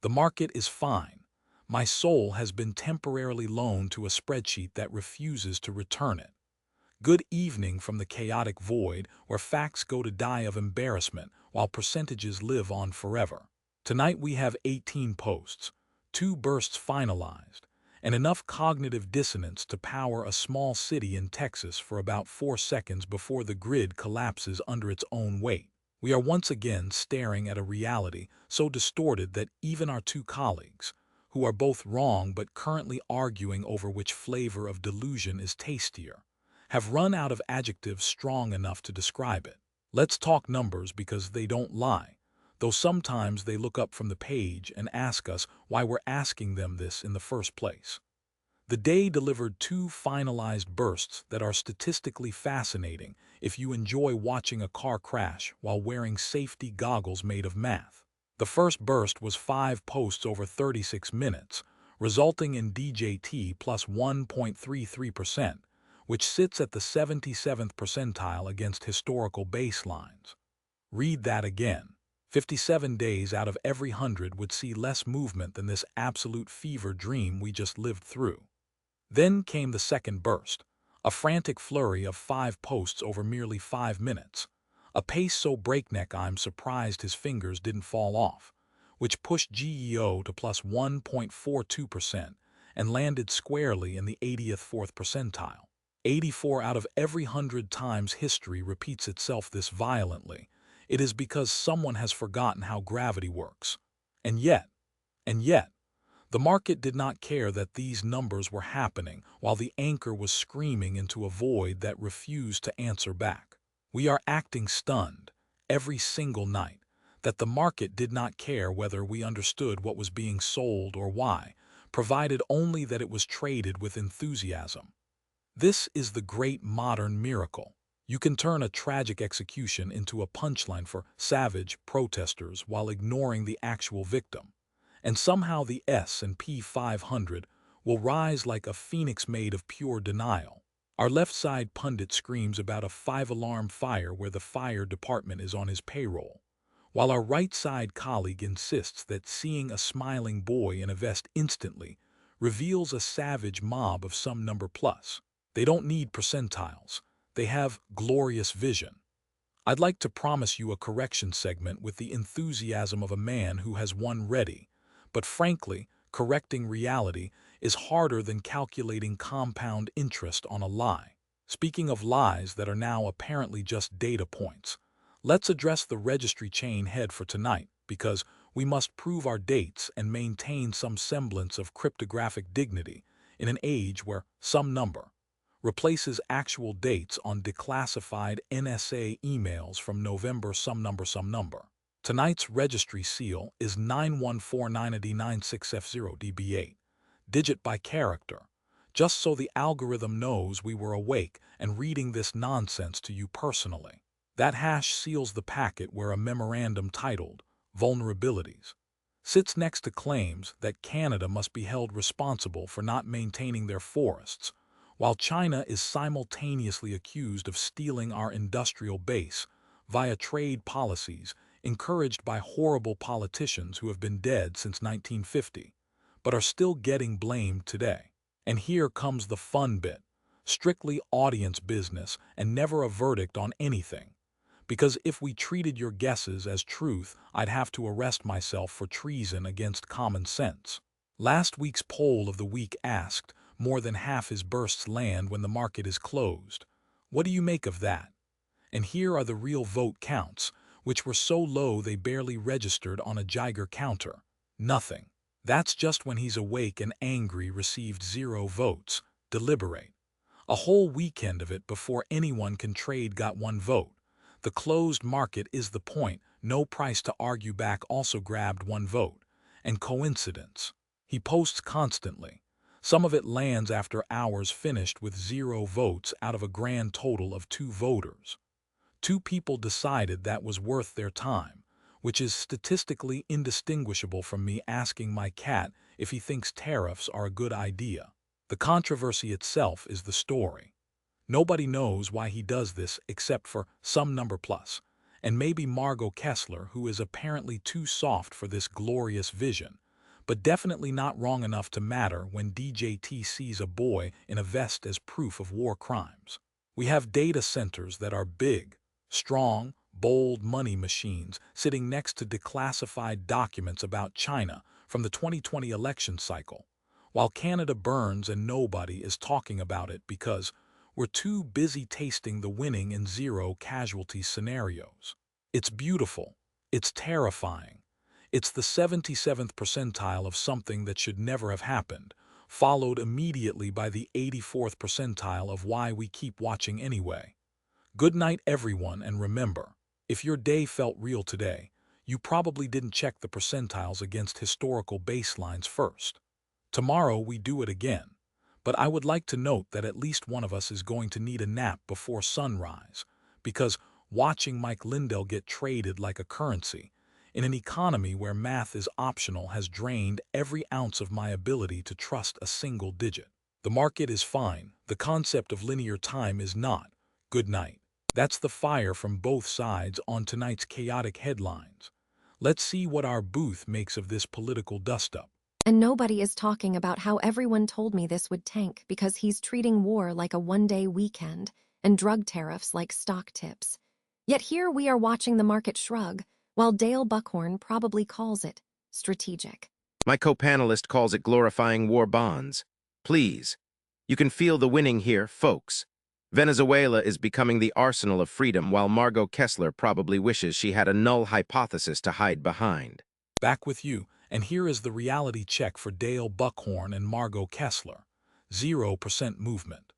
The market is fine. My soul has been temporarily loaned to a spreadsheet that refuses to return it. Good evening from the chaotic void where facts go to die of embarrassment while percentages live on forever. Tonight we have 18 posts, 2 bursts finalized, and enough cognitive dissonance to power a small city in Texas for about 4 seconds before the grid collapses under its own weight. We are once again staring at a reality so distorted that even our 2 colleagues, who are both wrong but currently arguing over which flavor of delusion is tastier, have run out of adjectives strong enough to describe it. Let's talk numbers because they don't lie, though sometimes they look up from the page and ask us why we're asking them this in the first place. The day delivered 2 finalized bursts that are statistically fascinating if you enjoy watching a car crash while wearing safety goggles made of math. The first burst was 5 posts over 36 minutes, resulting in DJT plus 1.33%, which sits at the 77th percentile against historical baselines. Read that again. 57 days out of every 100 would see less movement than this absolute fever dream we just lived through. Then came the second burst, a frantic flurry of 5 posts over merely 5 minutes, a pace so breakneck I'm surprised his fingers didn't fall off, which pushed GEO to plus 1.42% and landed squarely in the 84th percentile. 84 out of every 100 times history repeats itself this violently, it is because someone has forgotten how gravity works. And yet, the market did not care that these numbers were happening while the anchor was screaming into a void that refused to answer back. We are acting stunned, every single night, that the market did not care whether we understood what was being sold or why, provided only that it was traded with enthusiasm. This is the great modern miracle. You can turn a tragic execution into a punchline for savage protesters while ignoring the actual victim. And somehow the S&P 500 will rise like a phoenix made of pure denial. Our left side pundit screams about a 5-alarm fire where the fire department is on his payroll, while our right side colleague insists that seeing a smiling boy in a vest instantly reveals a savage mob of some number plus. They don't need percentiles. They have glorious vision. I'd like to promise you a correction segment with the enthusiasm of a man who has one ready, but frankly, correcting reality is harder than calculating compound interest on a lie. Speaking of lies that are now apparently just data points, let's address the registry chain head for tonight because we must prove our dates and maintain some semblance of cryptographic dignity in an age where some number replaces actual dates on declassified NSA emails from November some number. Tonight's registry seal is 9149D96F0DB8, digit by character, just so the algorithm knows we were awake and reading this nonsense to you personally. That hash seals the packet where a memorandum titled Vulnerabilities sits next to claims that Canada must be held responsible for not maintaining their forests, while China is simultaneously accused of stealing our industrial base via trade policies encouraged by horrible politicians who have been dead since 1950, but are still getting blamed today. And here comes the fun bit, strictly audience business and never a verdict on anything. Because if we treated your guesses as truth, I'd have to arrest myself for treason against common sense. Last week's poll of the week asked, more than half his bursts land when the market is closed. What do you make of that? And here are the real vote counts, which were so low they barely registered on a Geiger counter. Nothing. That's just when he's awake and angry received 0 votes. Deliberate. A whole weekend of it before anyone can trade got 1 vote. The closed market is the point. No price to argue back also grabbed 1 vote. And coincidence. He posts constantly. Some of it lands after hours finished with 0 votes out of a grand total of 2 voters. 2 people decided that was worth their time, which is statistically indistinguishable from me asking my cat if he thinks tariffs are a good idea. The controversy itself is the story. Nobody knows why he does this except for some number plus, and maybe Margot Kessler, who is apparently too soft for this glorious vision, but definitely not wrong enough to matter when DJT sees a boy in a vest as proof of war crimes. We have data centers that are big, strong, bold money machines sitting next to declassified documents about China from the 2020 election cycle, while Canada burns and nobody is talking about it because we're too busy tasting the winning and zero casualty scenarios. It's beautiful. It's terrifying. It's the 77th percentile of something that should never have happened, followed immediately by the 84th percentile of why we keep watching anyway. Good night, everyone, and remember, if your day felt real today, you probably didn't check the percentiles against historical baselines first. Tomorrow we do it again, but I would like to note that at least one of us is going to need a nap before sunrise, because watching Mike Lindell get traded like a currency in an economy where math is optional has drained every ounce of my ability to trust a single digit. The market is fine, the concept of linear time is not. Good night. That's the fire from both sides on tonight's chaotic headlines. Let's see what our booth makes of this political dust-up. And nobody is talking about how everyone told me this would tank because he's treating war like a one-day weekend and drug tariffs like stock tips. Yet here we are watching the market shrug, while Dale Buckhorn probably calls it strategic. My co-panelist calls it glorifying war bonds. Please. You can feel the winning here, folks. Venezuela is becoming the arsenal of freedom, while Margot Kessler probably wishes she had a null hypothesis to hide behind. Back with you, and here is the reality check for Dale Buckhorn and Margot Kessler. 0% movement.